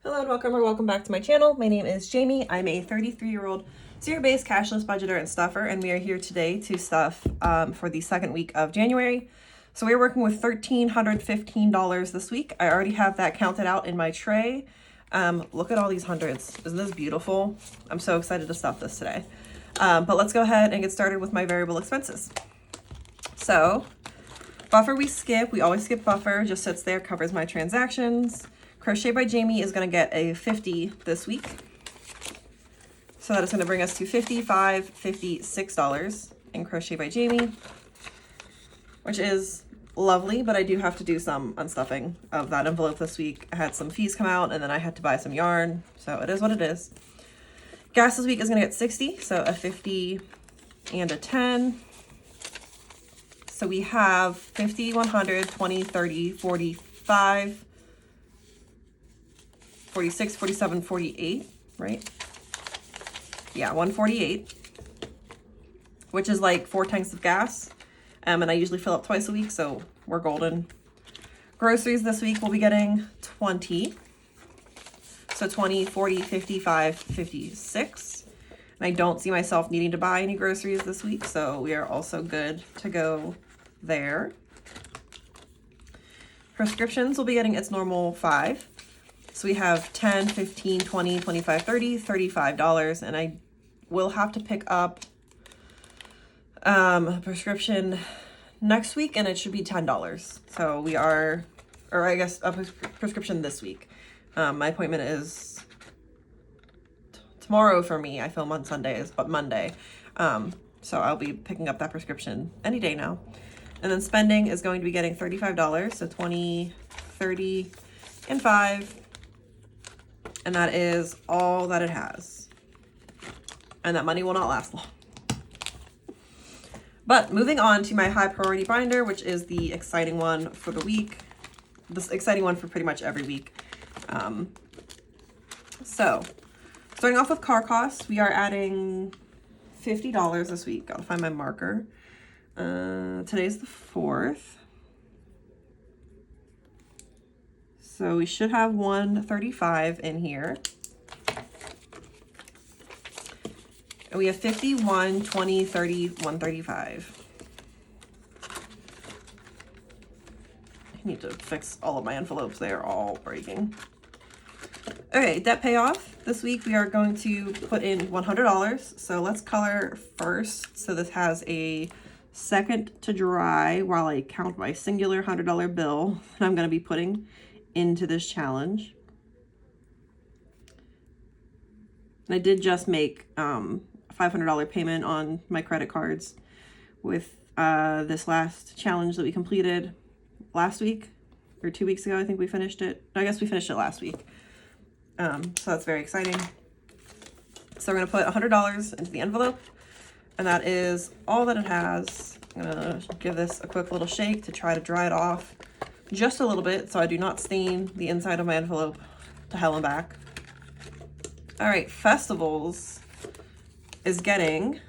Hello and welcome or welcome back to my channel. My name is Jamie. I'm a 33-year-old zero-based cashless budgeter and stuffer, and we are here today to stuff for the second week of January. So we're working with $1,315 this week. I already have that counted out in my tray. Look at all these hundreds. Isn't this beautiful? I'm so excited to stuff this today. But let's go ahead and get started with my variable expenses. So buffer we skip. We always skip buffer. Just sits there, covers my transactions. Crochet by Jamie is going to get a 50 this week. So that is going to bring us to $56 in Crochet by Jamie, which is lovely, but I do have to do some unstuffing of that envelope this week. I had some fees come out and then I had to buy some yarn, so it is what it is. Gas this week is going to get 60, so a 50 and a 10. So we have 50, 100, 20, 30, 45, 46, 47, 48, right? Yeah, 148, which is like 4 tanks of gas. And I usually fill up twice a week, so we're golden. Groceries this week, we'll be getting 20. So 20, 40, 55, 56. And I don't see myself needing to buy any groceries this week, so we are also good to go there. Prescriptions will be getting its normal 5. So we have 10, 15, 20, 25, 30, $35. And I will have to pick up a prescription next week, and it should be $10. So we are, or I guess a prescription this week. My appointment is tomorrow for me. I film on Sundays, but Monday. So I'll be picking up that prescription any day now. And then spending is going to be getting $35. So 20, 30, and 5. And that is all that it has. And that money will not last long. But moving on to my high priority binder, which is the exciting one for the week. This exciting one for pretty much every week. So starting off with car costs, we are adding $50 this week. Gotta find my marker. Today's the 4th. So we should have 135 in here. And we have 51, 20, 30, 135. I need to fix all of my envelopes. They are all breaking. Okay, debt payoff. This week we are going to put in $100. So let's color first. So this has a second to dry while I count my singular $100 bill that I'm going to be putting into this challenge. And I did just make a $500 payment on my credit cards with this last challenge that we completed last week or 2 weeks ago. I think we finished it. I guess we finished it last week. So that's very exciting. So we're going to put $100 into the envelope, and that is all that it has. I'm going to give this a quick little shake to try to dry it off just a little bit so I do not stain the inside of my envelope to hell and back. All right, festivals is getting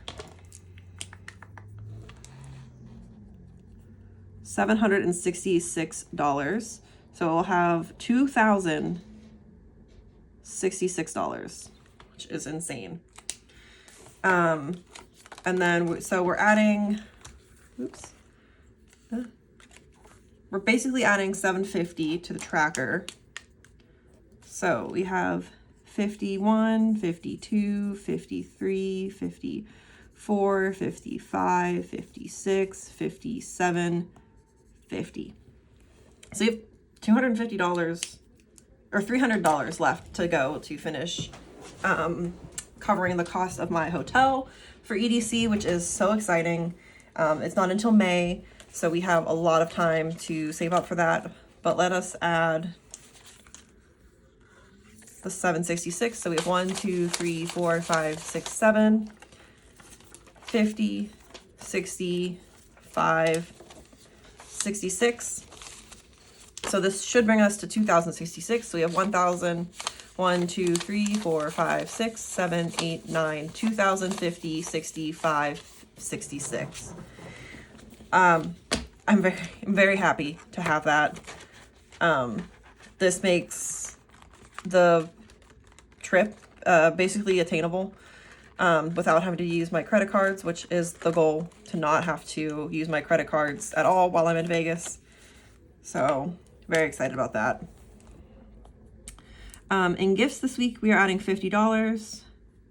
$766. So we'll have $2,066, which is insane. And then, so we're adding, we're basically adding $750 to the tracker. So we have 51, 52, 53, 54, 55, 56, 57, 50. So you have $250 or $300 left to go to finish covering the cost of my hotel for EDC, which is so exciting. It's not until May, so we have a lot of time to save up for that. But let us add the 766. So we have 1, 2, 3, 4, 5, 6, 7, 50, 60, 5, 66. So this should bring us to 2,066. So we have 1,000, 1, 2, 3, 4, 5, 6, 7, 8, 9, 2,050, 65, 66. I'm very happy to have that. This makes the trip basically attainable without having to use my credit cards, which is the goal, to not have to use my credit cards at all while I'm in Vegas. So very excited about that. In gifts this week, we are adding $50.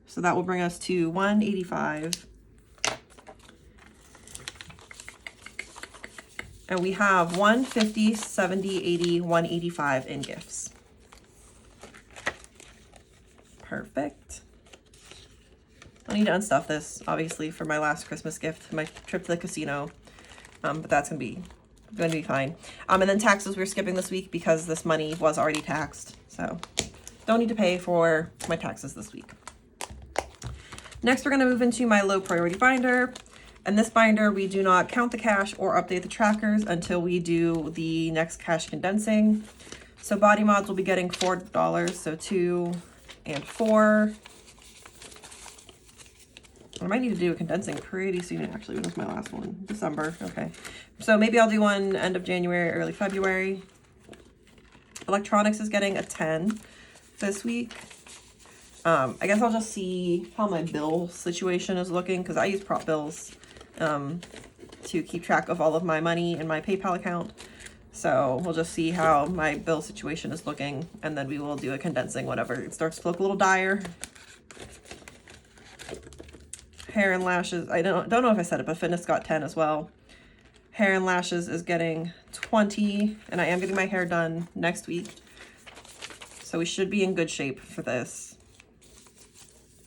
So that will bring us to $185. And we have $150, $70, $80, $185 in gifts. Perfect. I need to unstuff this, obviously, for my last Christmas gift, my trip to the casino. But that's gonna be fine. And then taxes we're skipping this week because this money was already taxed. So don't need to pay for my taxes this week. Next, we're gonna move into my low priority binder. And this binder, we do not count the cash or update the trackers until we do the next cash condensing. So body mods will be getting $4, so 2 and 4. I might need to do a condensing pretty soon, actually. When was my last one? December. Okay. So maybe I'll do one end of January, early February. Electronics is getting a 10 this week. I guess I'll just see how my bill situation is looking, because I use prop bills to keep track of all of my money in my PayPal account. So we'll just see how my bill situation is looking, and then we will do a condensing whenever it starts to look a little dire. Hair and lashes, I don't know if I said it, but fitness got 10 as well. Hair and lashes is getting 20, and I am getting my hair done next week. So we should be in good shape for this.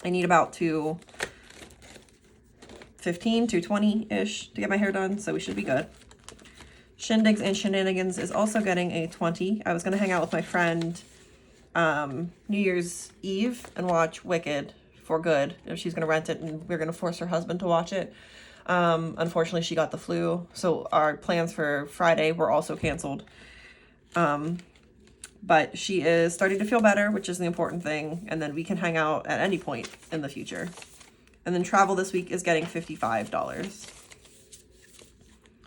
I need about 215, 220-ish to get my hair done, so we should be good. Shindigs and Shenanigans is also getting a 20. I was going to hang out with my friend New Year's Eve and watch Wicked for good. She's going to rent it, and we're going to force her husband to watch it. Unfortunately, she got the flu, so our plans for Friday were also canceled. But she is starting to feel better, which is the important thing, and then we can hang out at any point in the future. And then travel this week is getting $55.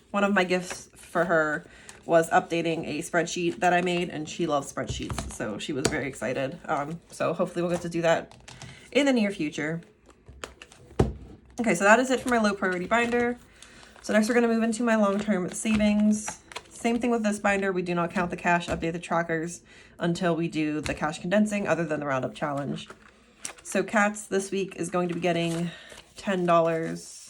One of my gifts for her was updating a spreadsheet that I made, and she loves spreadsheets, so she was very excited. So hopefully we'll get to do that in the near future. Okay, so that is it for my low priority binder. So next we're going to move into my long-term savings. Same thing with this binder. We do not count the cash, update the trackers until we do the cash condensing, other than the roundup challenge. So cats this week is going to be getting $10.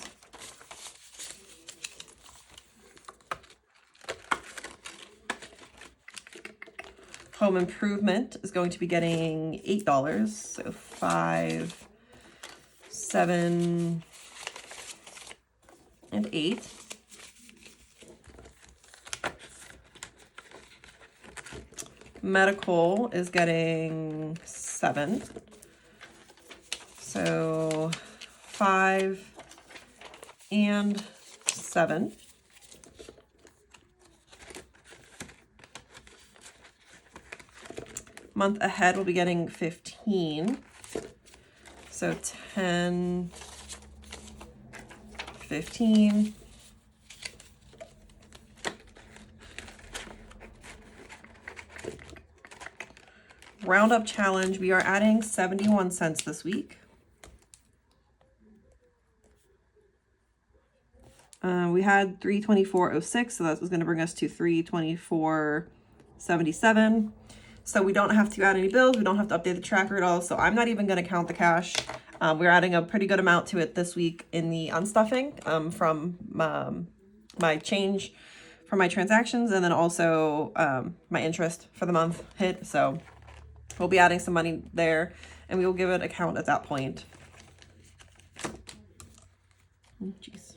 Home improvement is going to be getting $8. So 5, 7, and 8. Medical is getting 7. So 5 and 7. Month ahead will be getting 15. So 10, 15. Roundup challenge, we are adding 71 cents this week. We had 324.06, so that was going to bring us to 324.77. So we don't have to add any bills. We don't have to update the tracker at all. So I'm not even going to count the cash. We're adding a pretty good amount to it this week in the unstuffing from my change from my transactions, and then also my interest for the month hit. So we'll be adding some money there, and we will give it a count at that point. Jeez.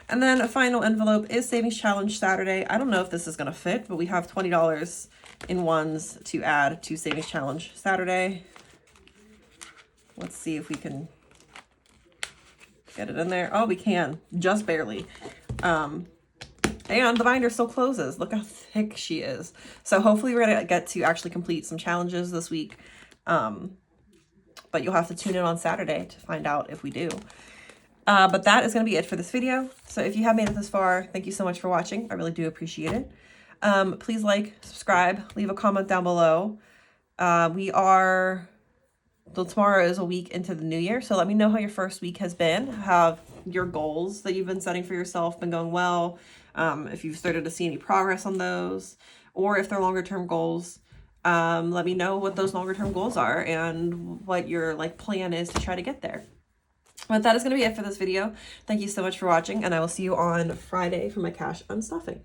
And then a final envelope is Savings Challenge Saturday. I don't know if this is going to fit, but we have $20 in ones to add to Savings Challenge Saturday. Let's see if we can get it in there. Oh, we can, just barely. And the binder still closes. Look how thick she is. So hopefully we're going to get to actually complete some challenges this week. But you'll have to tune in on Saturday to find out if we do. But that is going to be it for this video. So if you have made it this far, thank you so much for watching. I really do appreciate it. Please like, subscribe, leave a comment down below. Tomorrow is a week into the new year, so let me know how your first week has been. Have your goals that you've been setting for yourself been going well? If you've started to see any progress on those, or if they're longer term goals, let me know what those longer term goals are and what your plan is to try to get there. But that is going to be it for this video. Thank you so much for watching, and I will see you on Friday for my cash unstuffing.